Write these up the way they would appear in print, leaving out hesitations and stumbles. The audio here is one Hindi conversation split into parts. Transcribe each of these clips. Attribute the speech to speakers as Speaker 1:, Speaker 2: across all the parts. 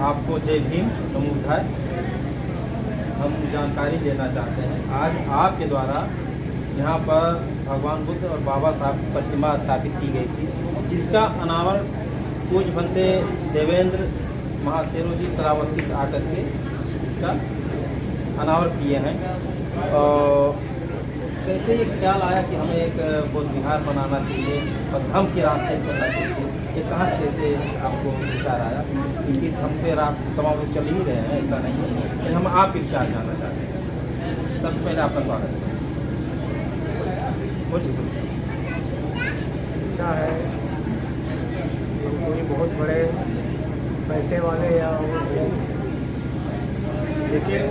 Speaker 1: आपको जय भीम समुदाय। हम जानकारी लेना चाहते हैं, आज आपके द्वारा यहाँ पर भगवान बुद्ध और बाबा साहब की प्रतिमा स्थापित की गई थी, जिसका अनावरण पूज्य बनते देवेंद्र महातेरो जी श्रावस्ती से आकर के इसका अनावरण किए हैं। और कैसे ये ख्याल आया कि हमें एक बौद्ध विहार बनाना चाहिए और धर्म के रास्ते चलना चाहिए, ये कहाँ से कैसे आपको विचार आया? क्योंकि हम पे आप तमाम लोग चल ही रहे हैं, ऐसा नहीं है, लेकिन हम आपके विचार जानना चाहते हैं। सबसे पहले आपका स्वागत है। बोलिए।
Speaker 2: ऐसा है, हम कोई बहुत बड़े पैसे वाले या लेकिन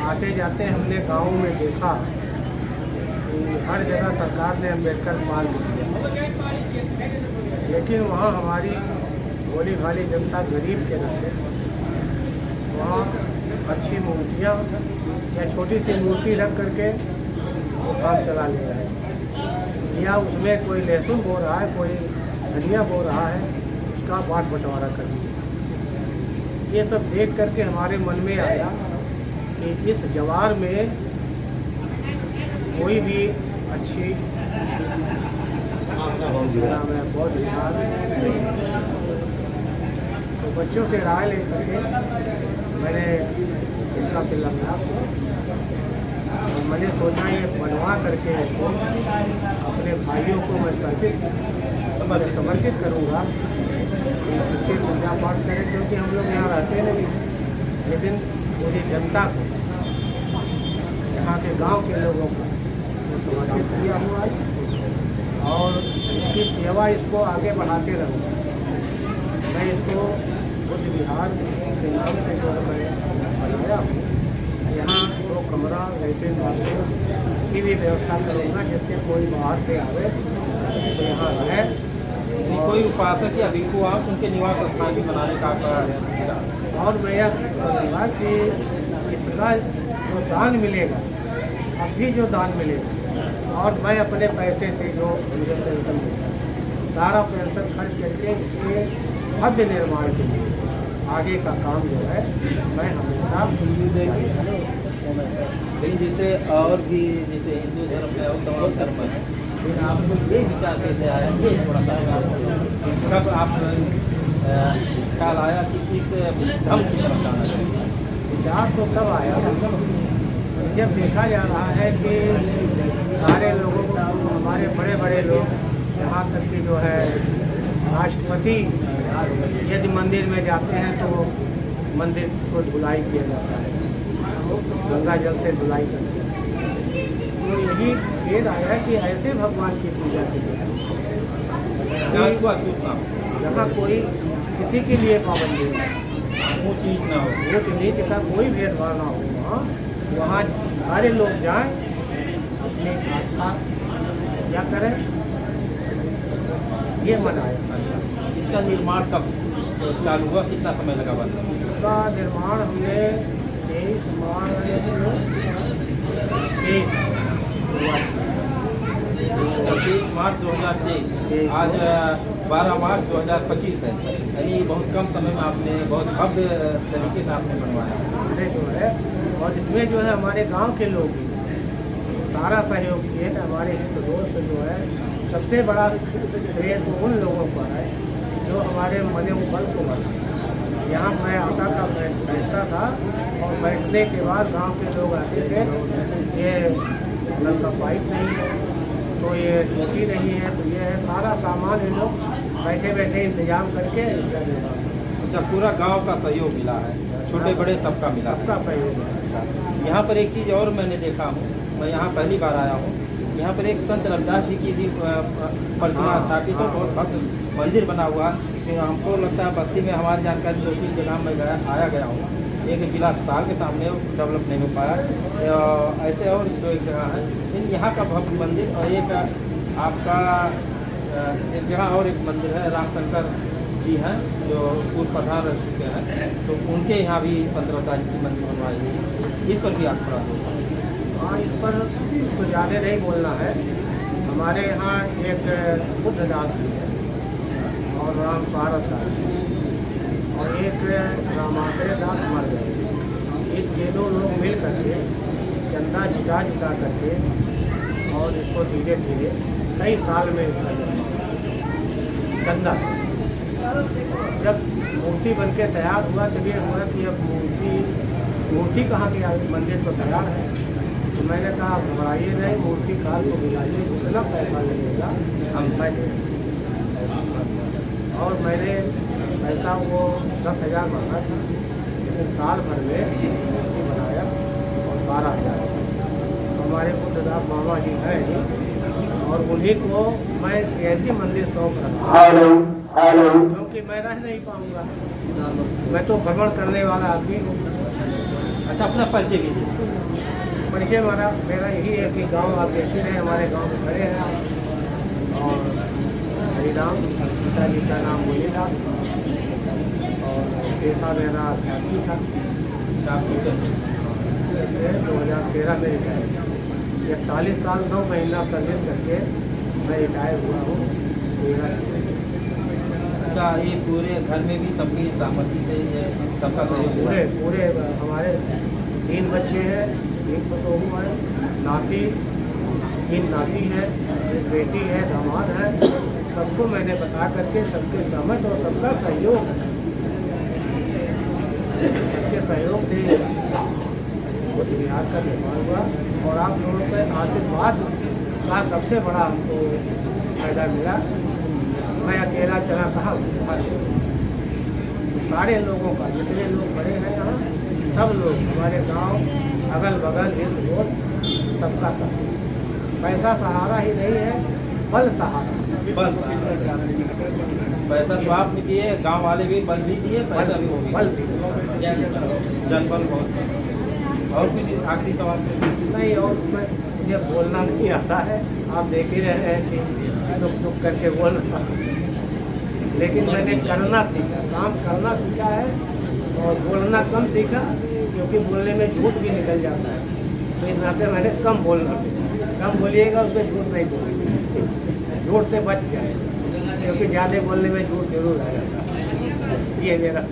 Speaker 2: आते जाते हमने गाँव में देखा कि हर जगह सरकार ने अम्बेडकर पार्क दिया, लेकिन वहाँ हमारी भोली भाली जनता गरीब के नाते वहाँ अच्छी मूर्तियाँ या छोटी सी मूर्ति रख करके वो काम चला ले रहा है, या उसमें कोई लहसुन बो रहा है, कोई धनिया बो रहा है, उसका बाँट बंटवारा कर दिया। ये सब देख करके हमारे मन में आया कि इस जवार में कोई भी अच्छी नाम है बौद्ध विहार, तो बच्चों से राय लेकर के मैंने इसका शिलान्यास और मैंने सोचा ये बनवा करके इसको अपने भाइयों को मैं समर्पित करूँगा, इसकी पूजा पाठ करें, क्योंकि हम लोग यहाँ रहते नहीं, लेकिन पूरी जनता को, यहाँ के गांव के लोगों को समर्पित किया हुआ है और इसकी सेवा इसको आगे बढ़ाते रहूँगा। मैं इसको बुद्ध विहार के नाम से जो मैं बनाया हूँ, यहाँ 2 कमरा, लैट्रिन, बाथरूम की भी व्यवस्था करूँगा, जिससे कोई बाहर से आवे तो यहाँ रहे।
Speaker 1: कोई उपासक या भिक्षु आप उनके निवास स्थान भी बनाने का आपका?
Speaker 2: और मैं यह करूँगा कि इसका जो दान मिलेगा, अभी जो दान मिलेगा, और मैं अपने पैसे से जो मुझे पेंशन मिलता है, सारा पेंशन खर्च करके इसके भव्य निर्माण के लिए आगे का काम जो है मैं हमेशा
Speaker 1: लेकिन जैसे और भी जैसे हिंदू धर्म है और तमाम धर्म है, फिर आपको ये विचार कैसे आया? ये थोड़ा सा कब आप ख्याल आया कि इस धर्म की तरफ जाना चाहिए?
Speaker 2: विचार तो कब आया जब देखा जा रहा है कि सारे लोगों को, हमारे बड़े बड़े लोग, यहाँ तक कि जो है राष्ट्रपति यदि मंदिर में जाते हैं तो मंदिर को धुलाई किया जाता है, गंगा जल से धुलाई करते हैं। तो यही खेद आया है कि ऐसे भगवान की पूजा की जाए जहाँ कोई किसी के लिए पाबंदी नहीं,
Speaker 1: वो चीज़ ना हो,
Speaker 2: ऊँच नीच का कोई भेदभाव ना हो, वहाँ सारे लोग जाएं, अपनी आस्था क्या करें, ये मनाएं।
Speaker 1: इसका निर्माण कब चालू हुआ, कितना समय लगा बंद?
Speaker 2: इसका निर्माण हमने 23 मार्च
Speaker 1: 2023, आज 12 मार्च 2025 है, यानी बहुत कम समय में आपने बहुत भव्य तरीके से आपने बनवाया
Speaker 2: जो है। और इसमें जो है हमारे गांव के लोग भी सारा सहयोग किए। हमारे हिंदू दोस्त जो है सबसे बड़ा श्रेय तो उन लोगों पर है जो हमारे मनोबल को बढ़ा। यहाँ मैं आता था, बैठता था और बैठने के बाद गांव के लोग आते थे, ये नल का पाइप नहीं है, तो ये टोटी नहीं है, तो ये है, सारा सामान ये लोग बैठे बैठे इंतजाम करके इसका निर्माण।
Speaker 1: अच्छा, पूरा गांव का सहयोग मिला है, छोटे बड़े सबका मिला है।
Speaker 2: सबका सहयोग है।
Speaker 1: यहाँ पर एक चीज़ और मैंने देखा हूँ, मैं यहाँ पहली बार आया हूँ, यहाँ पर एक संत रविदास जी की भी प्रतिमा स्थापित है, बहुत भव्य मंदिर बना हुआ है। फिर हमको लगता है बस्ती में हमारी जानकारी 2-3 जगह में आया हूँ, एक जिला अस्पताल के सामने डेवलप नहीं हो पाया, ऐसे और 2-1 जगह है। लेकिन यहाँ का भव्य मंदिर और एक आपका एक जगह और एक मंदिर है, रामशंकर जी हैं जो पूर्व प्रधान रह चुके हैं, तो उनके यहाँ भी संत रविदास जी की मंदिर बनवाई गई, इस पर भी आप थोड़ा बोल सकते हैं?
Speaker 2: हाँ, इस पर कुछ ज़्यादा नहीं बोलना है। हमारे यहाँ एक बुद्धदास जी है और राम पारस दास, और एक रामाश्रय दास मर गए। ये दो लोग मिल करके चंदा जुटा करके और इसको धीरे धीरे कई साल में इसका चंदा, जब मूर्ति बनके तैयार हुआ तब ये हुआ कि अब मूर्ति कहाँ की आई, मंदिर तो तैयार है। तो मैंने कहा घबराइए नहीं, मूर्ति काल को बुलाइए, जितना पैसा लगेगा हम मैं दे देंगे। और मैंने पैसा वो 10,000 मांगा था, लेकिन साल भर में मूर्ति बनाया और 12,000। हमारे बुद्धदास मामा जी हैं और उन्हीं को मैं ऐसी मंदिर सौंप रहा हूँ, क्योंकि मैं रह नहीं पाऊँगा, मैं तो भ्रमण करने वाला आदमी हूँ।
Speaker 1: अच्छा, अपना परिचय कीजिए।
Speaker 2: परिचय मेरा यही है कि गांव आप देखते हैं, हमारे गांव में खड़े हैं और हरिराम, पिताजी का नाम मुनीदास और पेशा मेरा अध्यात्मी था। 2013 में रिटायर, 41 साल 9 महीना सर्विस करके मैं रिटायर हुआ हूँ।
Speaker 1: अच्छा, ये पूरे घर में भी सबकी सहमति से सबका सहयोग?
Speaker 2: पूरे हमारे 3 बच्चे हैं, 1 बहू है, नाती 3 नाती है, एक बेटी है, दामाद है। सबको मैंने बता करके सबके सहमत और सबका सहयोग से बुद्ध विहार का निर्माण हुआ। और आप लोगों के आशीर्वाद का सबसे बड़ा हमको फायदा मिला। मैं अकेला चला कहाँ, सारे लोगों का, जितने लोग बड़े हैं यहाँ, सब लोग हमारे गांव अगल बगल इर्द गिर्द सबका सहारा। पैसा सहारा ही नहीं है, बल सहारा।
Speaker 1: पैसा तो आपने दिए, गांव वाले भी बल भी दिए, पैसा भी हो गया,
Speaker 2: बल भी,
Speaker 1: जनबल बहुत। और कुछ आखिरी सवाल
Speaker 2: नहीं, और मुझे बोलना नहीं आता है, आप देख ही रहे हैं कि चुप करके बोल रहा, लेकिन मैंने करना सीखा, काम करना सीखा है और बोलना कम सीखा, क्योंकि बोलने में झूठ भी निकल जाता है। तो इस नाते मैंने कम बोलना सीखा। कम बोलिएगा, उसमें झूठ नहीं बोलेंगे, झूठ से बच गए, क्योंकि ज़्यादा बोलने में झूठ जरूर आ जाता है। ये मेरा